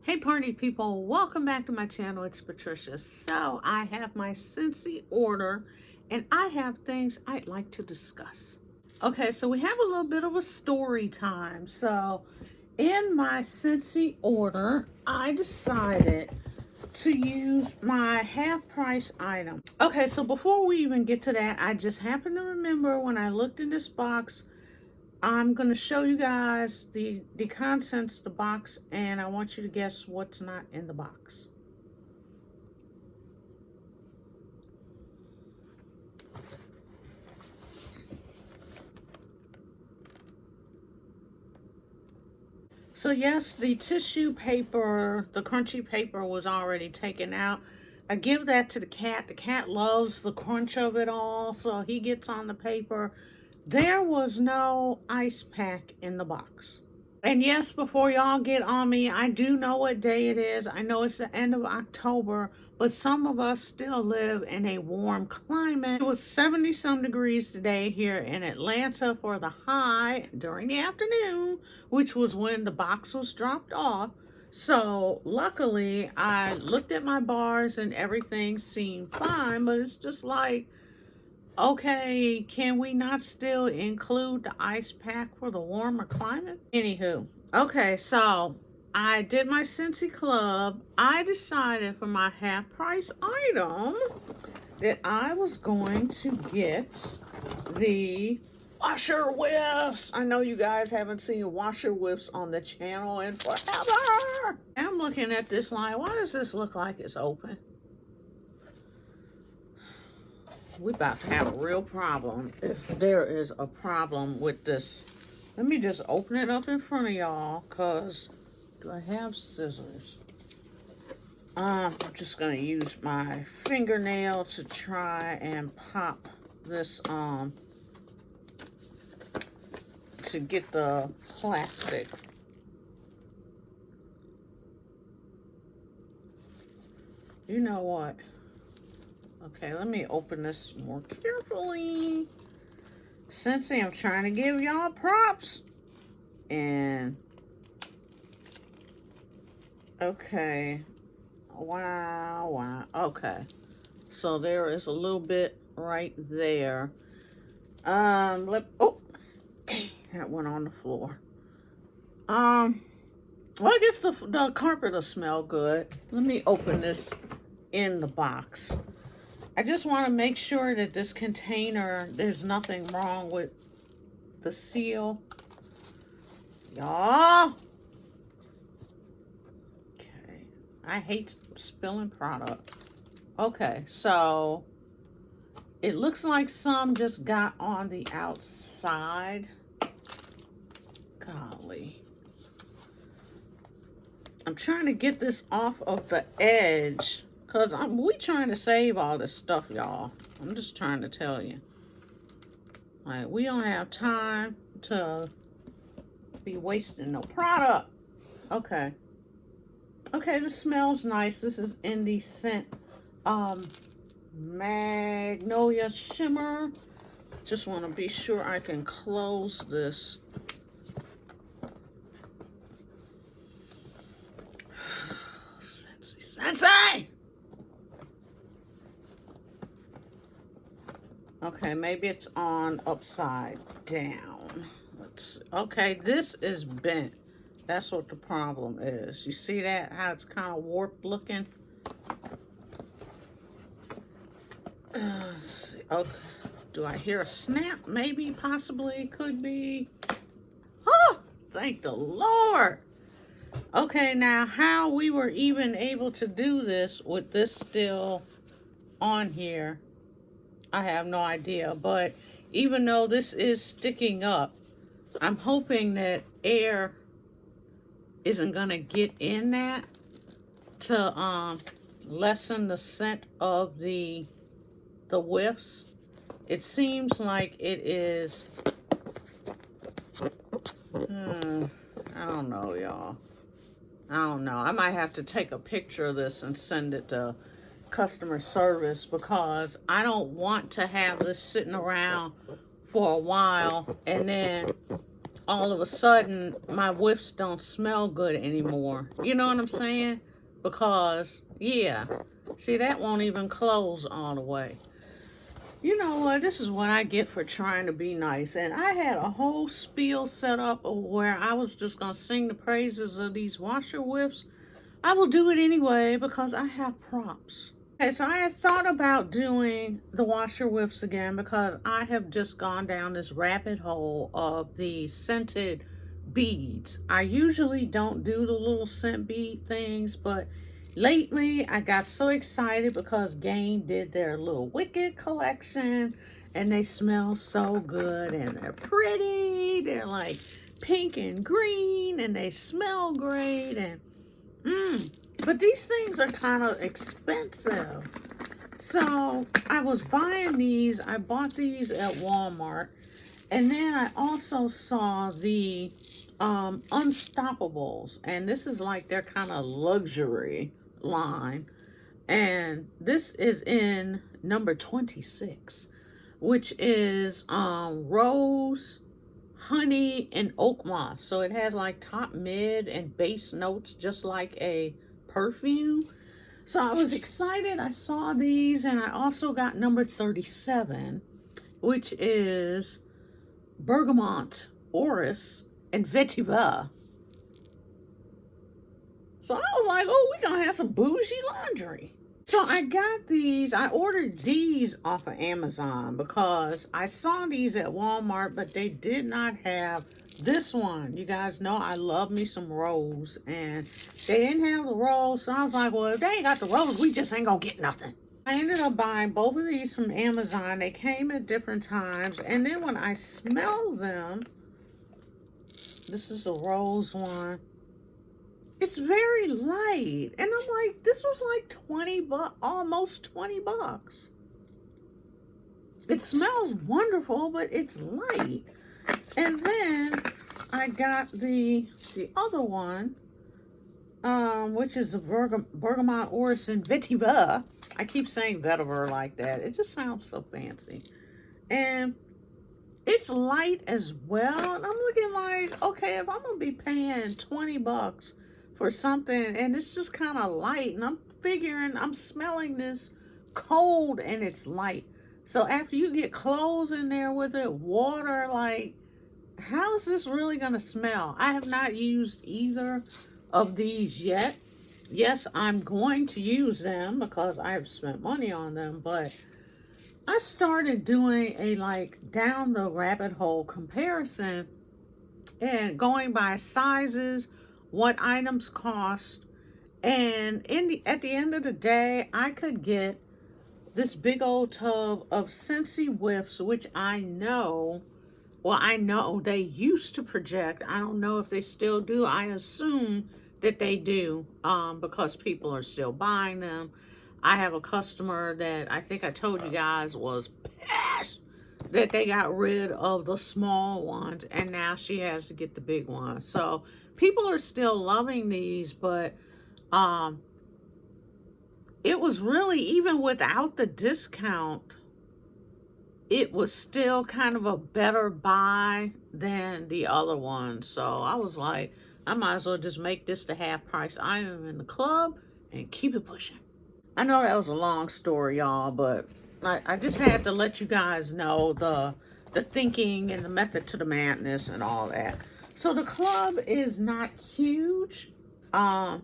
Hey party people, welcome back to my channel. It's Patricia. So I have my Scentsy order and I have things I'd like to discuss. Okay, so we have a little bit of a story time. So in my Scentsy order, I decided to use my half price item. Okay, so before we even get to that, I just happened to remember when I looked in this box, I'm going to show you guys the contents of the box, and I want you to guess what's not in the box. So yes, the tissue paper, the crunchy paper was already taken out. I give that to the cat. The cat loves the crunch of it all, so he gets on the paper. There was no ice pack in the box. And yes, before y'all get on me, I do know what day it is. I know it's the end of October, but some of us still live in a warm climate. It was 70 some degrees today here in Atlanta for the high during the afternoon, which was when the box was dropped off. So luckily I looked at my bars and everything seemed fine, but it's just like, okay, can we not still include the ice pack for the warmer climate? Anywho, okay, so I did my Scentsy Club. I decided for my half price item that I was going to get the washer whiffs. I know you guys haven't seen washer whiffs on the channel in forever. I'm looking at this line. Why does this look like it's open? We're about to have a real problem if there is a problem with this. Let me just open it up in front of y'all, because do I have scissors? I'm just going to use my fingernail to try and pop this, to get the plastic. You know what? Okay, let me open this more carefully. Scentsy, I'm trying to give y'all props. And, okay. Wow. Okay. So there is a little bit right there. Oh, dang, that went on the floor. Well, I guess the carpet will smell good. Let me open this in the box. I just want to make sure that this container, there's nothing wrong with the seal. Y'all. Okay. I hate spilling product. Okay, so it looks like some just got on the outside. Golly. I'm trying to get this off of the edge, because we trying to save all this stuff, y'all. I'm just trying to tell you. Like, we don't have time to be wasting no product. Okay. Okay, this smells nice. This is in the scent Magnolia Shimmer. Just want to be sure I can close this. Scentsy! Okay, maybe it's on upside down. Let's see. Okay, this is bent. That's what the problem is. You see that? How it's kind of warped looking? Let's see. Okay. Do I hear a snap? Maybe, possibly, could be. Oh, thank the Lord. Okay, now how we were even able to do this with this still on here, I have no idea. But even though this is sticking up, I'm hoping that air isn't gonna get in that to lessen the scent of the whiffs. It seems like it is, I don't know, y'all. I don't know. I might have to take a picture of this and send it to customer service, because I don't want to have this sitting around for a while and then all of a sudden my whiffs don't smell good anymore. You know what I'm saying? Because, yeah, see, that won't even close all the way. You know what? This is what I get for trying to be nice. And I had a whole spiel set up where I was just going to sing the praises of these washer whiffs. I will do it anyway because I have props. Okay, so I had thought about doing the washer whiffs again because I have just gone down this rabbit hole of the scented beads. I usually don't do the little scent bead things, but lately I got so excited because Gain did their little Wicked collection and they smell so good and they're pretty. They're like pink and green and they smell great and but these things are kind of expensive. So I was buying these. I bought these at Walmart. And then I also saw the Unstoppables. And this is like their kind of luxury line. And this is in number 26, which is rose, honey, and oak moss. So it has like top, mid, and base notes just like a perfume. So I was excited. I saw these, and I also got number 37, which is bergamot, orris, and vetiver. So I was like, oh, we're gonna have some bougie laundry. So I got these. I ordered these off of Amazon because I saw these at Walmart, but they did not have this one. You guys know I love me some rose, and they didn't have the rose. So I was like, well, if they ain't got the rose, we just ain't gonna get nothing. I ended up buying both of these from Amazon. They came at different times, and then when I smelled them, this is the rose one. It's very light. And I'm like, this was like 20 bucks, almost 20 bucks. It smells wonderful, but it's light. And then I got the other one, which is the bergamot, orris, and vetiver. I keep saying vetiver like that. It just sounds so fancy. And it's light as well. And I'm looking like, okay, if I'm going to be paying 20 bucks for something and it's just kind of light, and I'm figuring I'm smelling this cold and it's light. So after you get clothes in there with it, water, like, how is this really going to smell? I have not used either of these yet. Yes, I'm going to use them because I have spent money on them, but I started doing a like down the rabbit hole comparison and going by sizes, what items cost, and at the end of the day, I could get this big old tub of Scentsy whiffs, which I know they used to project. I don't know if they still do. I assume that they do because people are still buying them. I have a customer that I think I told you guys was pissed that they got rid of the small ones and now she has to get the big ones. So people are still loving these, but it was really, even without the discount, it was still kind of a better buy than the other one. So I was like, I might as well just make this the half price item in the club and keep it pushing. I know that was a long story, y'all, but I just had to let you guys know the thinking and the method to the madness and all that. So the club is not huge. I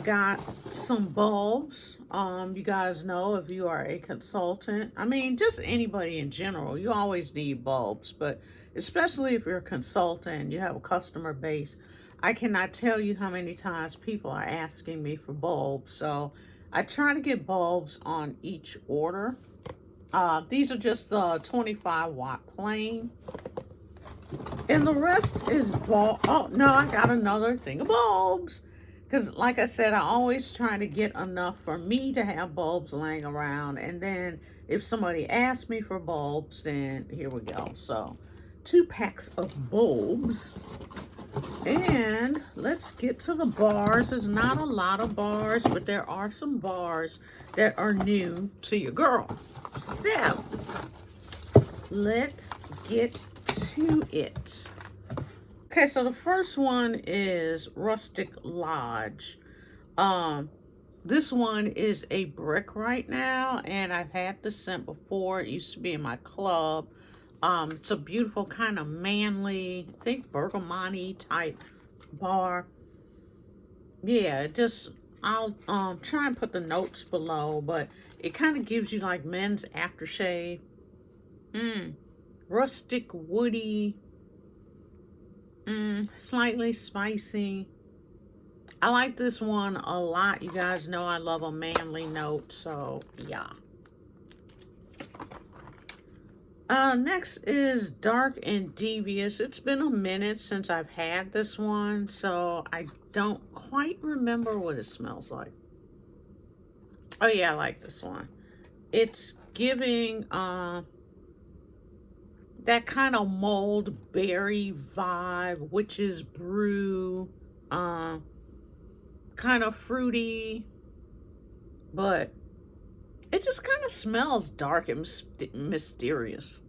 got some bulbs. You guys know, if you are a consultant, I mean, just anybody in general, you always need bulbs, but especially if you're a consultant, you have a customer base. I cannot tell you how many times people are asking me for bulbs. So I try to get bulbs on each order. These are just the 25 watt plain. And the rest is bulb. Oh, no, I got another thing of bulbs. Because like I said, I always try to get enough for me to have bulbs laying around. And then if somebody asks me for bulbs, then here we go. So 2 packs of bulbs. And let's get to the bars. There's not a lot of bars, but there are some bars that are new to your girl. So let's get to it. Okay, so the first one is Rustic Lodge. Um, this one is a brick right now, and I've had this scent before. It used to be in my club. It's a beautiful kind of manly, I think bergamot type bar. Yeah, I'll try and put the notes below, but it kind of gives you like men's aftershave. Rustic, woody, slightly spicy. I like this one a lot. You guys know I love a manly note, so yeah. Next is Dark and Devious. It's been a minute since I've had this one, so I don't quite remember what it smells like. Oh yeah, I like this one. It's giving that kind of mold berry vibe, witch's brew, kind of fruity, but it just kind of smells dark and mysterious.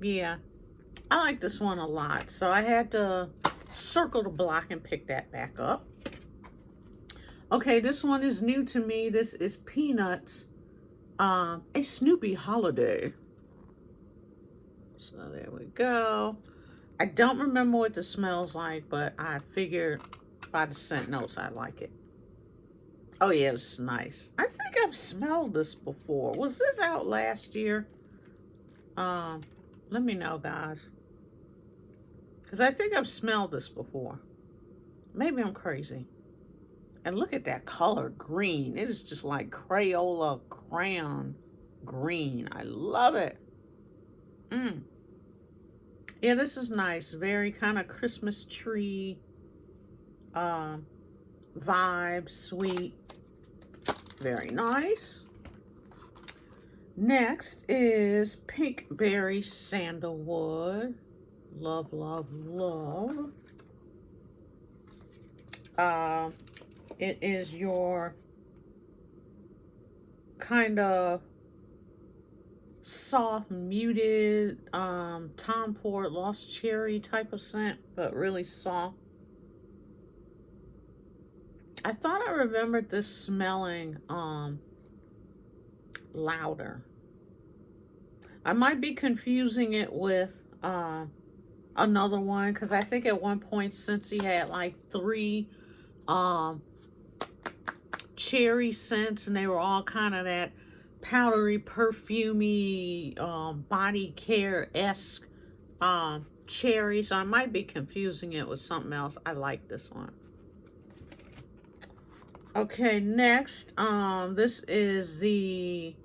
Yeah, I like this one a lot, so I had to circle the block and pick that back up. Okay, this one is new to me. This is Peanuts, a Snoopy holiday. So there we go. I don't remember what this smells like, but I figured by the scent notes I like it. Oh yeah, it's nice. I think I've smelled this before. Was this out last year? Let me know, guys. Because I think I've smelled this before. Maybe I'm crazy. And look at that color, green. It is just like Crayola crayon green. I love it. Yeah, this is nice. Very kind of Christmas tree vibe, sweet. Very nice. Next is Pink Berry Sandalwood. Love, love, love. It is your kind of soft, muted, Tom Ford Lost Cherry type of scent, but really soft. I thought I remembered this smelling louder. I might be confusing it with another one, because I think at one point Scentsy had like 3 cherry scents, and they were all kind of that powdery, perfumey, body care-esque cherry. So I might be confusing it with something else. I like this one. Okay, next, this is the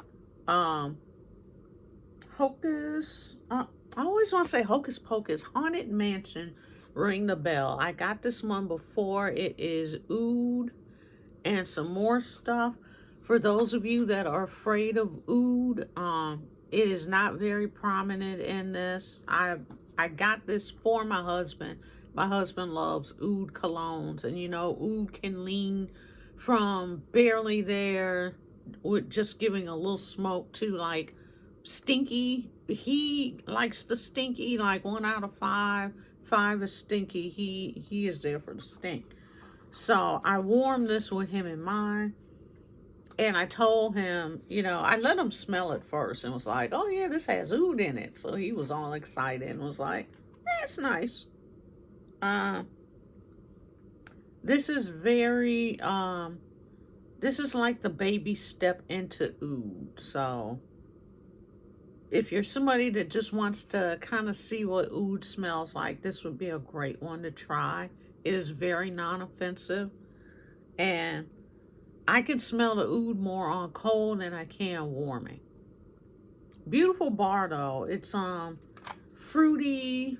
Hocus, I always want to say Hocus Pocus Haunted Mansion Ring the Bell. I got this one before. It is oud and some more stuff. For those of you that are afraid of oud, it is not very prominent in this. I got this for my husband. My husband loves oud colognes, and you know, oud can lean from barely there with just giving a little smoke to like stinky. He likes the stinky, like 1 out of 5. 5 is stinky. He is there for the stink. So I warmed this with him in mind. And I told him, you know, I let him smell it first and was like, oh yeah, this has oud in it. So he was all excited and was like, that's nice. This is very, this is like the baby step into oud. So if you're somebody that just wants to kind of see what oud smells like, this would be a great one to try. It is very non-offensive, and I can smell the oud more on cold than I can warming. Beautiful bar though. It's fruity,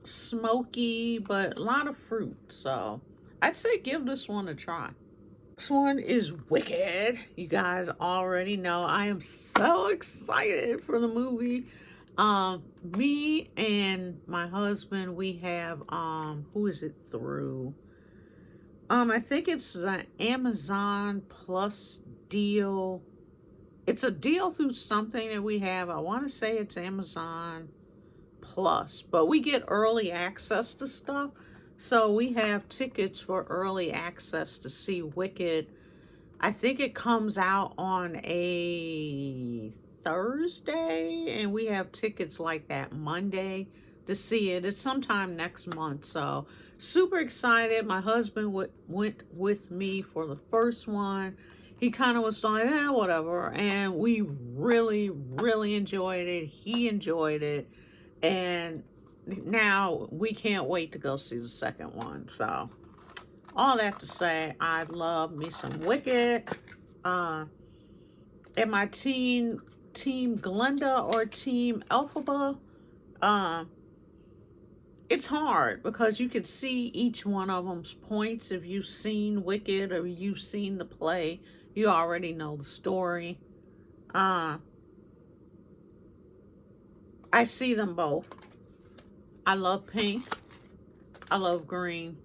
smoky, but a lot of fruit. So I'd say give this one a try. Next one is Wicked. You guys already know I am so excited for the movie. Me and my husband, we have who is it through? I think it's the Amazon Plus deal. It's a deal through something that we have. I want to say it's Amazon Plus, but we get early access to stuff. So we have tickets for early access to see Wicked. I think it comes out on a Thursday, and we have tickets like that Monday to see it. It's sometime next month, so super excited. My husband went with me for the first one. He kind of was like, whatever, and we really, really enjoyed it. He enjoyed it, and now we can't wait to go see the second one. So all that to say, I love me some Wicked. And my team Glenda or team Elphaba, it's hard because you can see each one of them's points. If you've seen Wicked or you've seen the play, you already know the story. I see them both. I love pink. I love green.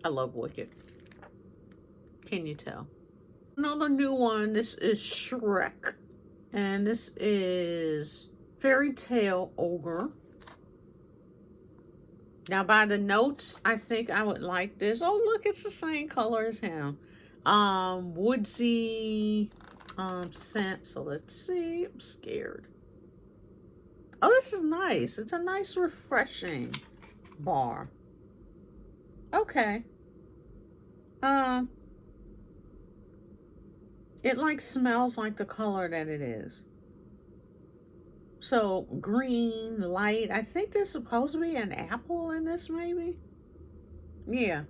I love Wicked. Can you tell? Another new one. This is Shrek. And this is Fairy Tale Ogre. Now, by the notes, I think I would like this. Oh, look, it's the same color as him. Woodsy scent. So let's see. I'm scared. Oh, this is nice. It's a nice, refreshing bar. Okay. It like smells like the color that it is. So green, light. I think there's supposed to be an apple in this, maybe. Yeah.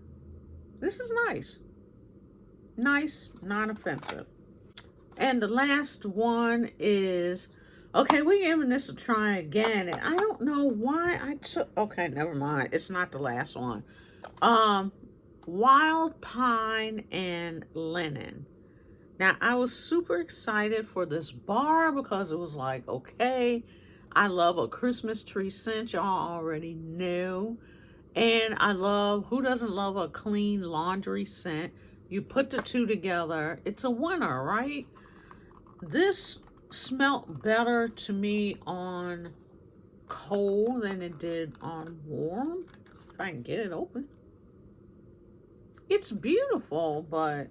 This is nice. Nice, non-offensive. And the last one is, okay, we're giving this a try again. And I don't know why I took, okay, never mind. It's not the last one. Wild Pine and Linen. Now, I was super excited for this bar because it was like, okay, I love a Christmas tree scent. Y'all already know. And I love, who doesn't love a clean laundry scent? You put the two together, it's a winner, right? This smelled better to me on cold than it did on warm. If I can get it open. It's beautiful, but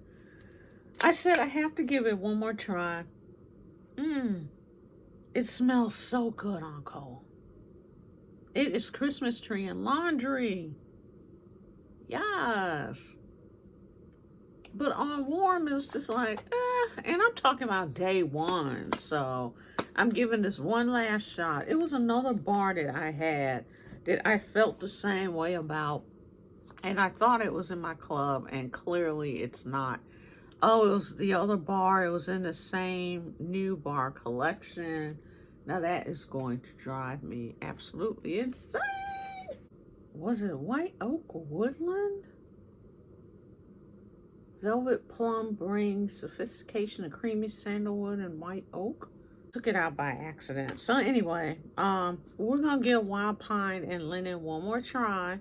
I said I have to give it one more try. It smells so good on cold. It is Christmas tree and laundry. Yes. But on warm, it was just like, And I'm talking about day one. So I'm giving this one last shot. It was another bar that I had that I felt the same way about. And I thought it was in my club, and clearly it's not. Oh, it was the other bar. It was in the same new bar collection. Now that is going to drive me absolutely insane. Was it White Oak Woodland? Velvet Plum brings sophistication of creamy sandalwood and white oak. Took it out by accident. So anyway, we're going to give Wild Pine and Linen one more try.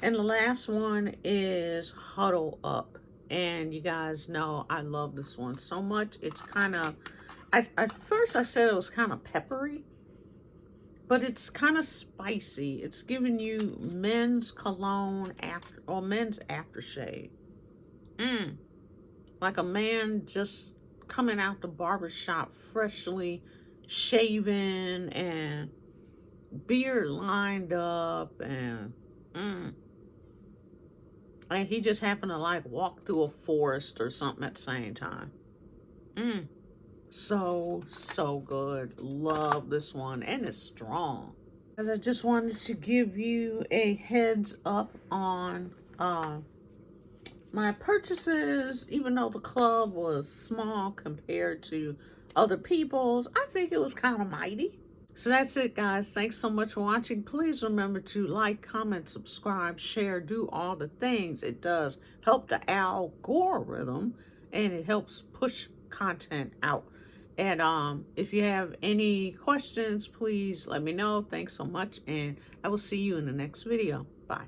And the last one is Huddle Up. And you guys know I love this one so much. It's kind of, at first I said it was kind of peppery, but it's kind of spicy. It's giving you men's cologne or men's aftershave. Like a man just coming out the barbershop freshly shaven and beard lined up, and he just happened to like walk through a forest or something at the same time. So good. Love this one, and it's strong. As I just wanted to give you a heads up on my purchases. Even though the club was small compared to other people's, I think it was kind of mighty. So that's it, guys. Thanks so much for watching. Please remember to like, comment, subscribe, share, do all the things. It does help the algorithm, and it helps push content out. And if you have any questions, please let me know. Thanks so much, and I will see you in the next video. Bye.